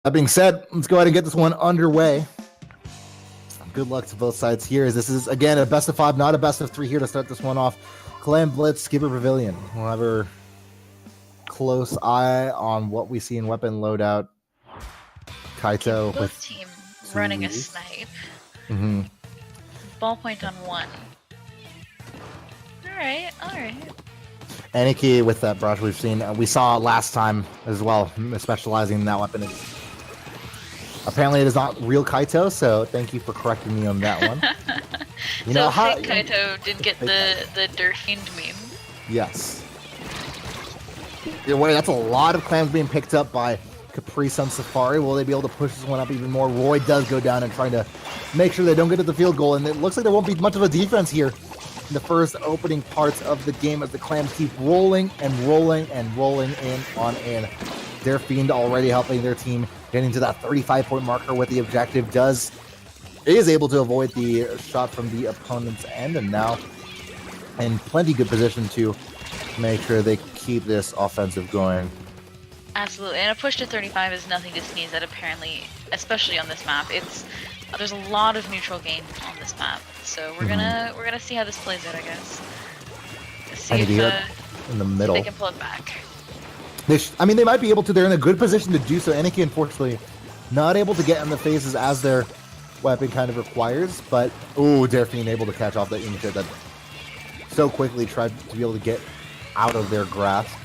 That being said, let's go ahead and get this one underway. Good luck to both sides here, as this is, again, a best of 5, not a best of 3 here to start this one off. Clan Blitz, Skipper Pavilion. We'll have a close eye on what we see in weapon loadout. Kaito both with team running a snipe. Ballpoint on 1. Alright, alright. Aniki with that brush we've seen. We saw last time as well, specializing in that weapon. Apparently it is not real Kaito, so thank you for correcting me on that one. You know, fake Kaito did get the Dirt Fiend meme. Yes. That's a lot of clams being picked up by Capri Sun Safari. Will they be able to push this one up even more? Roy does go down and trying to make sure they don't get to the field goal, and it looks like there won't be much of a defense here in the first opening parts of the game as the clams keep rolling and rolling and rolling in on in. Their Fiend already helping their team getting to that 35-point marker with the objective. Is able to avoid the shot from the opponent's end, and now in plenty good position to make sure they keep this offensive going. Absolutely, and a push to 35 is nothing to sneeze at, apparently, especially on this map. There's a lot of neutral gain on this map, so we're gonna see how this plays out, I guess. See if in the middle they can pull it back. They might be able to. They're in a good position to do so. Aniki, unfortunately, not able to get in the faces as their weapon kind of requires, but Delphine able to catch off the inkjet that so quickly tried to be able to get out of their grasp.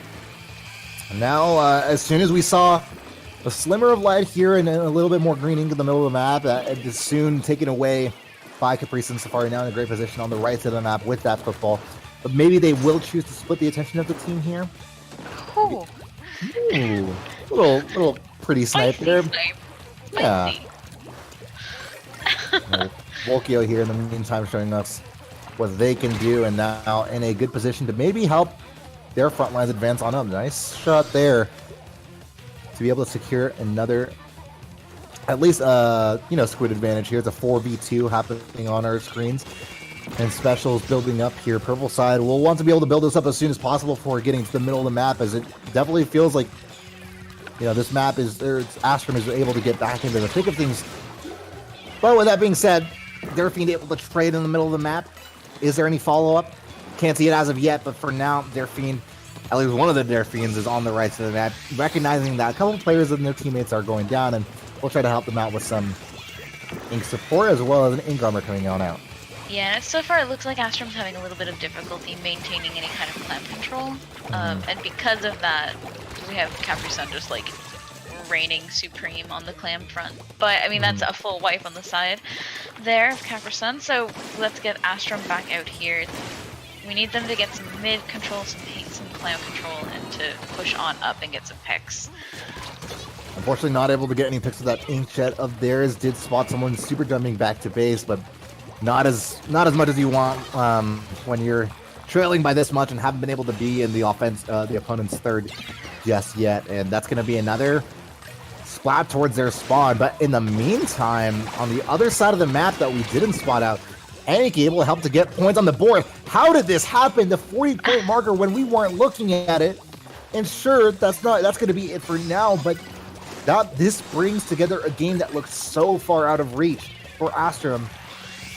And now, as soon as we saw a slimmer of light here and a little bit more green ink in the middle of the map, it is soon taken away by Capri Sun Safari, now in a great position on the right side of the map with that football. But maybe they will choose to split the attention of the team here. Little pretty snipe there. Yeah. Volkio here in the meantime showing us what they can do, and now in a good position to maybe help their front lines advance on up. Nice shot there to be able to secure another, at least squid advantage here. It's a 4v2 happening on our screens, and specials building up here. Purple side will want to be able to build this up as soon as possible before getting to the middle of the map, as it definitely feels like this map Astrum is able to get back into the thick of things. But with that being said, their Fiend able to trade in the middle of the map. Is there any follow-up? Can't see it as of yet, but for now, their Fiend, at least one of their Fiends, is on the right side of the map, recognizing that a couple of players and their teammates are going down, and we'll try to help them out with some ink support as well as an ink armor coming on out. Yeah, so far it looks like Astrum's having a little bit of difficulty maintaining any kind of clamp control, and because of that, we have Capri Sun just like reigning supreme on the clam front. But I mean, that's a full wipe on the side there of Capri Sun, so let's get Astrum back out here. We need them to get some mid control, some clam control, and to push on up and get some picks. Unfortunately, not able to get any picks of that inkjet of theirs. Did spot someone super jumping back to base, but not as much as you want when you're trailing by this much and haven't been able to be in the opponent's third just yet. And that's going to be another splat towards their spawn. But in the meantime, on the other side of the map that we didn't spot out, Aniki able to help to get points on the board. How did this happen? The 40-point marker when we weren't looking at it. And sure, that's going to be it for now, but this brings together a game that looks so far out of reach for Astrum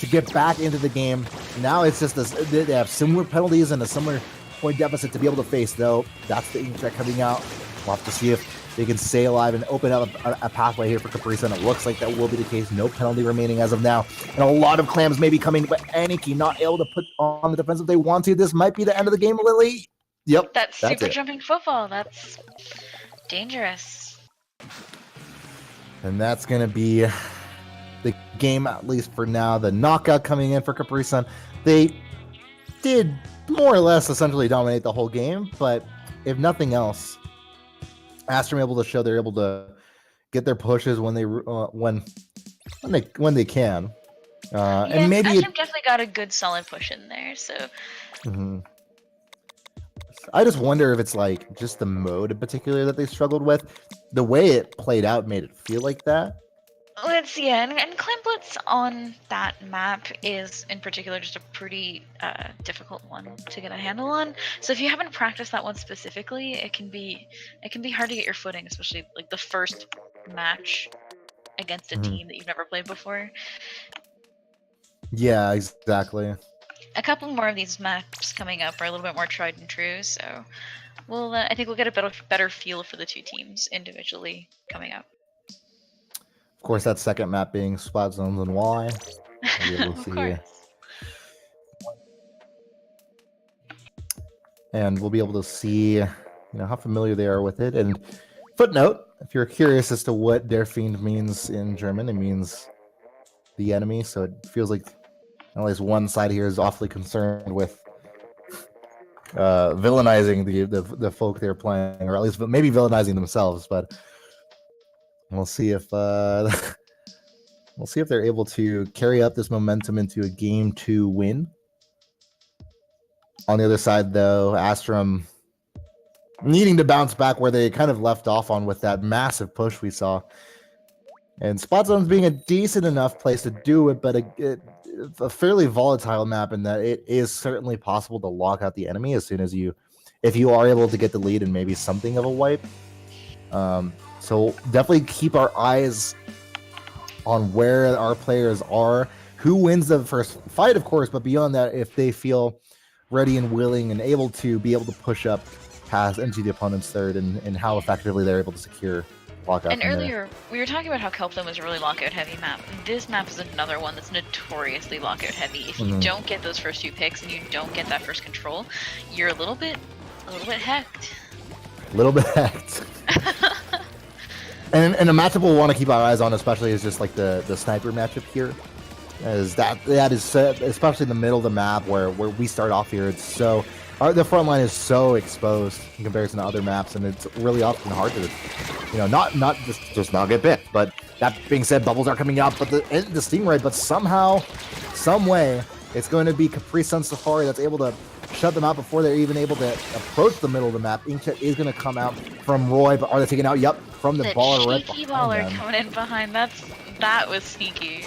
to get back into the game. Now it's just they have similar penalties and a similar point deficit to be able to face, though. That's the inkjet coming out. We'll have to see if they can stay alive and open up a pathway here for Capri Sun. It looks like that will be the case. No penalty remaining as of now. And a lot of clams may be coming, but Aniki not able to put on the defense if they want to. This might be the end of the game, Lily. Yep. That's super jumping football. That's dangerous. And that's going to be the game, at least for now. The knockout coming in for Capri Sun. They did more or less essentially dominate the whole game, but if nothing else, Astrum able to show they're able to get their pushes when they can. And maybe Astrum definitely got a good solid push in there. So I just wonder if it's like just the mode in particular that they struggled with. The way it played out made it feel like that. Let's see, yeah, and Clam Blitz on that map is, in particular, just a pretty difficult one to get a handle on. So if you haven't practiced that one specifically, it can be hard to get your footing, especially like the first match against a team that you've never played before. Yeah, exactly. A couple more of these maps coming up are a little bit more tried and true, so we'll I think we'll get a better feel for the two teams individually coming up. Of course, that second map being Splat Zones and Y. We'll be able to Of see. course. And we'll be able to see, how familiar they are with it. And footnote, if you're curious as to what Der Fiend means in German, it means the enemy. So it feels like at least one side here is awfully concerned with villainizing the folk they're playing, or at least maybe villainizing themselves. But we'll see if they're able to carry up this momentum into a Game 2 win. On the other side, though, Astrum needing to bounce back where they kind of left off on with that massive push we saw. And Spot Zones being a decent enough place to do it, but a fairly volatile map in that it is certainly possible to lock out the enemy as soon as if you are able to get the lead and maybe something of a wipe. So definitely keep our eyes on where our players are, who wins the first fight, of course, but beyond that, if they feel ready and willing and able to push up past into the opponent's third, and how effectively they're able to secure lockout. And earlier, we were talking about how Kelpton was a really lockout heavy map. This map is another one that's notoriously lockout heavy. If you don't get those first 2 picks and you don't get that first control, you're a little bit hecked. A little bit hecked. And a matchup we'll want to keep our eyes on, especially, is just like the sniper matchup here. As that is especially in the middle of the map where we start off here. It's so the front line is so exposed in comparison to other maps, and it's really often hard to, not just not get picked. But that being said, bubbles are coming out, but the Stingray, but somehow, some way, it's going to be Capri Sun Safari that's able to shut them out before they're even able to approach the middle of the map. Inkjet is going to come out from Roy, but are they taken out? Yep, from the baller right behind baller them. Coming in behind. That was sneaky.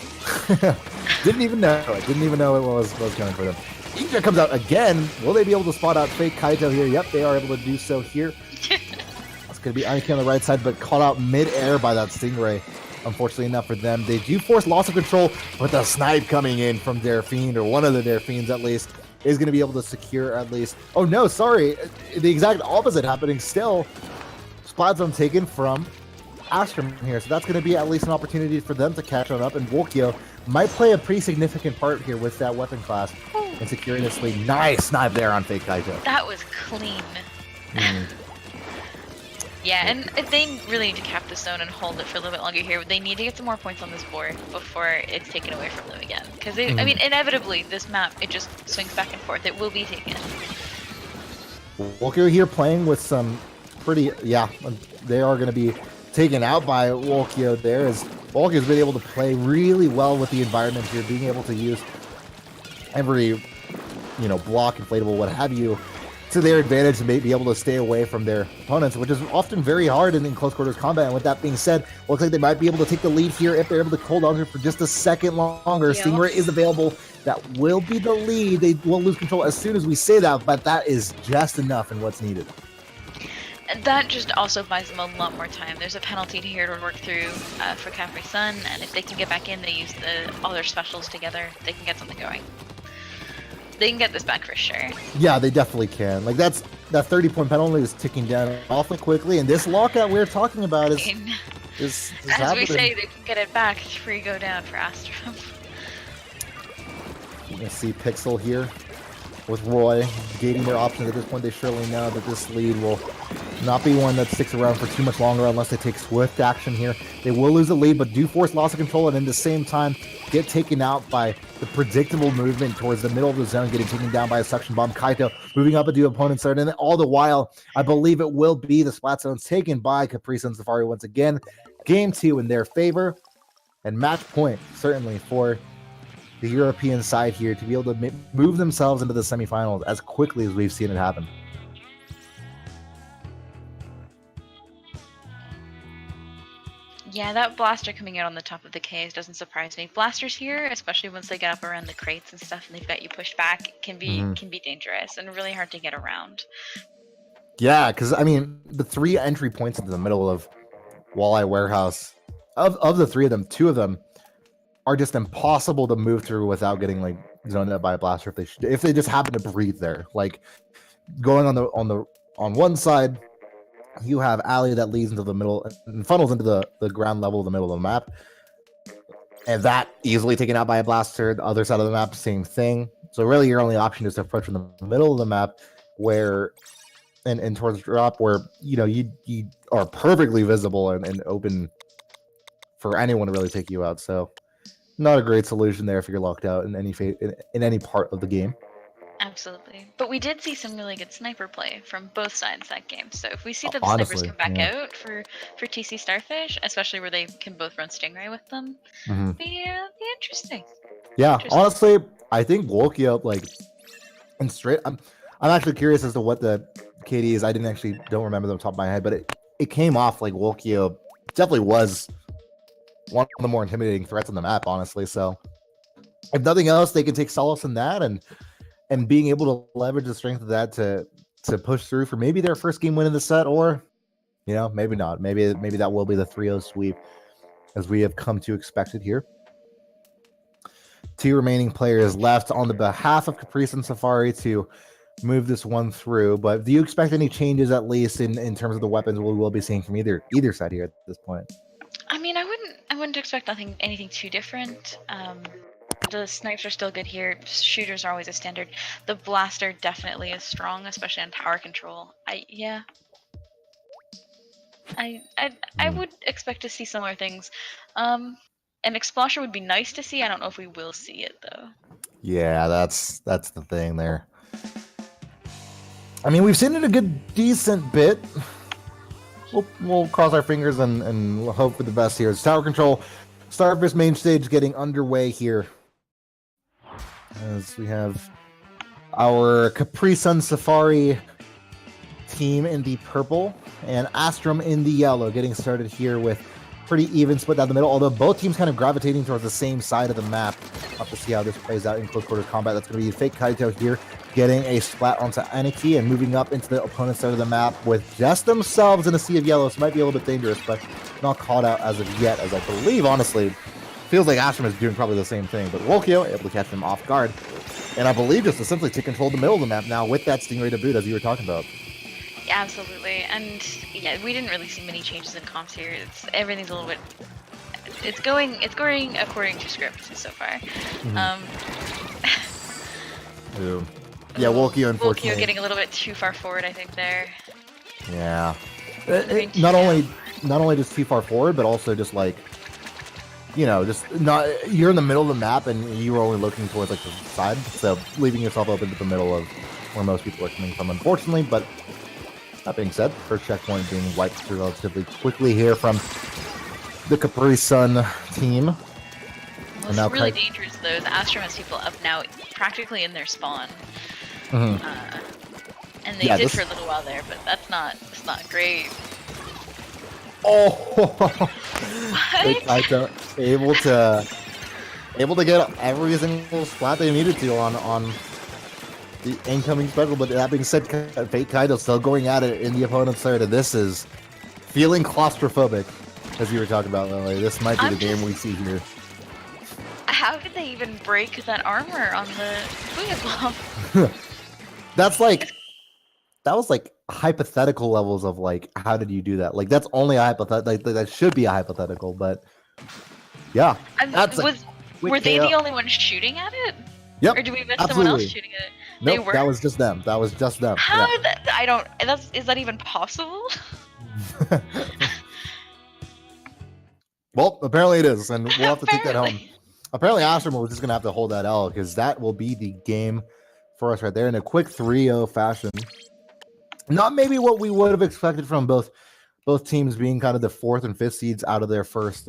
Didn't even know it was coming for them. Inkjet comes out again. Will they be able to spot out fake Kaito here? Yep, they are able to do so here. It's going to be Aniki on the right side, but caught out mid-air by that Stingray. Unfortunately enough for them, they do force loss of control, but the snipe coming in from Der Fiend, or one of the Der Fiends at least, is going to be able to secure at least. Oh no, sorry. The exact opposite happening still. Splat Zone taken from Astrum here, so that's going to be at least an opportunity for them to catch on up, and Wolkyo might play a pretty significant part here with that weapon class and securing this lead. Nice snipe there on fake Kaito. That was clean. Yeah, and if they really need to cap the zone and hold it for a little bit longer here, they need to get some more points on this board before it's taken away from them again. Because, I mean, inevitably, this map, it just swings back and forth. It will be taken. Wolkyo here playing with some pretty, they are going to be taken out by Wolkyo there, as Wolkyo's been able to play really well with the environment here, being able to use every, block, inflatable, what have you, to their advantage, and be able to stay away from their opponents, which is often very hard in close quarters combat. And with that being said, looks like they might be able to take the lead here if they're able to hold on to it for just a second longer. Yeah. Stingray is available. That will be the lead. They will lose control as soon as we say that, but that is just enough in what's needed. And that just also buys them a lot more time. There's a penalty here to work through for Capri Sun, and if they can get back in, they use all their specials together, they can get something going. They can get this back for sure. Yeah, they definitely can. Like, that 30-point penalty is ticking down awfully quickly, and this lockout we're talking about is as happening. we say, they can get it back. 3 go down for Astrum. You can see Pixel here with Roy gating their options at this point. They surely know that this lead will not be one that sticks around for too much longer unless they take swift action here. They will lose the lead, but do force loss of control, and at the same time get taken out by the predictable movement towards the middle of the zone, getting taken down by a suction bomb. Kaito moving up into opponent's third, and all the while, I believe it will be the Splat Zones taken by Capri Sun Safari once again. Game 2 in their favor, and match point certainly for the European side here to be able to move themselves into the semifinals as quickly as we've seen it happen. Yeah, that blaster coming out on the top of the Ks doesn't surprise me. Blasters here, especially once they get up around the crates and stuff, and they've got you pushed back, can be dangerous and really hard to get around. Yeah, because I mean, the 3 entry points into the middle of Walleye Warehouse, of the 3 of them, 2 of them are just impossible to move through without getting like zoned out by a blaster if they just happen to breathe there. Like going on one side, you have alley that leads into the middle and funnels into the ground level of the middle of the map, and that easily taken out by a blaster. The other side of the map, same thing. So really, your only option is to approach from the middle of the map, where and towards drop, where you are perfectly visible and open for anyone to really take you out. So not a great solution there if you're locked out in any part of the game. Absolutely. But we did see some really good sniper play from both sides that game. So if we see that the snipers come back out for TC Starfish, especially where they can both run Stingray with them, be interesting. Yeah, honestly, I think Wolkia, like, and straight, I'm actually curious as to what the KD is. I don't remember them off the top of my head, but it came off like Wolkia definitely was one of the more intimidating threats on the map, honestly. So if nothing else, they can take solace in that and being able to leverage the strength of that to push through for maybe their first game win in the set, or maybe not. Maybe that will be the 3-0 sweep as we have come to expect it here. 2 remaining players left on the behalf of Caprice and Safari to move this one through. But do you expect any changes, at least in terms of the weapons we will be seeing from either side here at this point? I mean, I wouldn't expect anything too different. The snipes are still good here. Shooters are always a standard. The blaster definitely is strong, especially on tower control. I would expect to see similar things. An explosion would be nice to see. I don't know if we will see it though. Yeah, that's the thing there. I mean, we've seen it a decent bit. We'll cross our fingers and hope for the best here. It's tower control. Starfish main stage getting underway here, as we have our Capri Sun Safari team in the purple and Astrum in the yellow, getting started here with pretty even split down the middle, although both teams kind of gravitating towards the same side of the map. We'll have to see how this plays out in close quarters combat. That's going to be Fake Kaito here, getting a splat onto Aniki and moving up into the opponent's side of the map with just themselves in a sea of yellow. So it might be a little bit dangerous, but not caught out as of yet, as I believe, honestly, feels like Astrum is doing probably the same thing. But Wolkio able to catch them off guard, and I believe just essentially to control the middle of the map now with that Stingray to boot, as you were talking about. Yeah, absolutely. And yeah, we didn't really see many changes in comps here. Everything's a little bit. It's going according to script so far. Yeah, Wolkio unfortunately. Wolkio getting a little bit too far forward, I think there. Yeah. Not only just too far forward, but also just like, just not. You're in the middle of the map and you were only looking towards like the side, so leaving yourself open to the middle of where most people are coming from, unfortunately. But that being said, first checkpoint being wiped through relatively quickly here from the Capri Sun team. What's really dangerous though is Astrum has people up now practically in their spawn. And they did for a little while there, but that's not great. Oh, able to get every single splat they needed to on the incoming special. But that being said, Fake Kaido still going at it in the opponent's third, and this is feeling claustrophobic, as you were talking about, Lily. This might be the game we see here. How did they even break that armor on the Booyah Bomb? That was like hypothetical levels of like, how did you do that? Like, that's only a hypothetical. Like, that should be a hypothetical, but yeah. Were they the only ones shooting at it? Yep. Or do we miss someone else shooting at it? Nope, that was just them. That was just them. How is that? Is that even possible? Well, apparently it is, and we'll have to take that home. Apparently, Astrum was just going to have to hold that L, because that will be the game for us right there in a quick 3-0 fashion. Not maybe what we would have expected from both teams being kind of the 4th and 5th seeds out of their first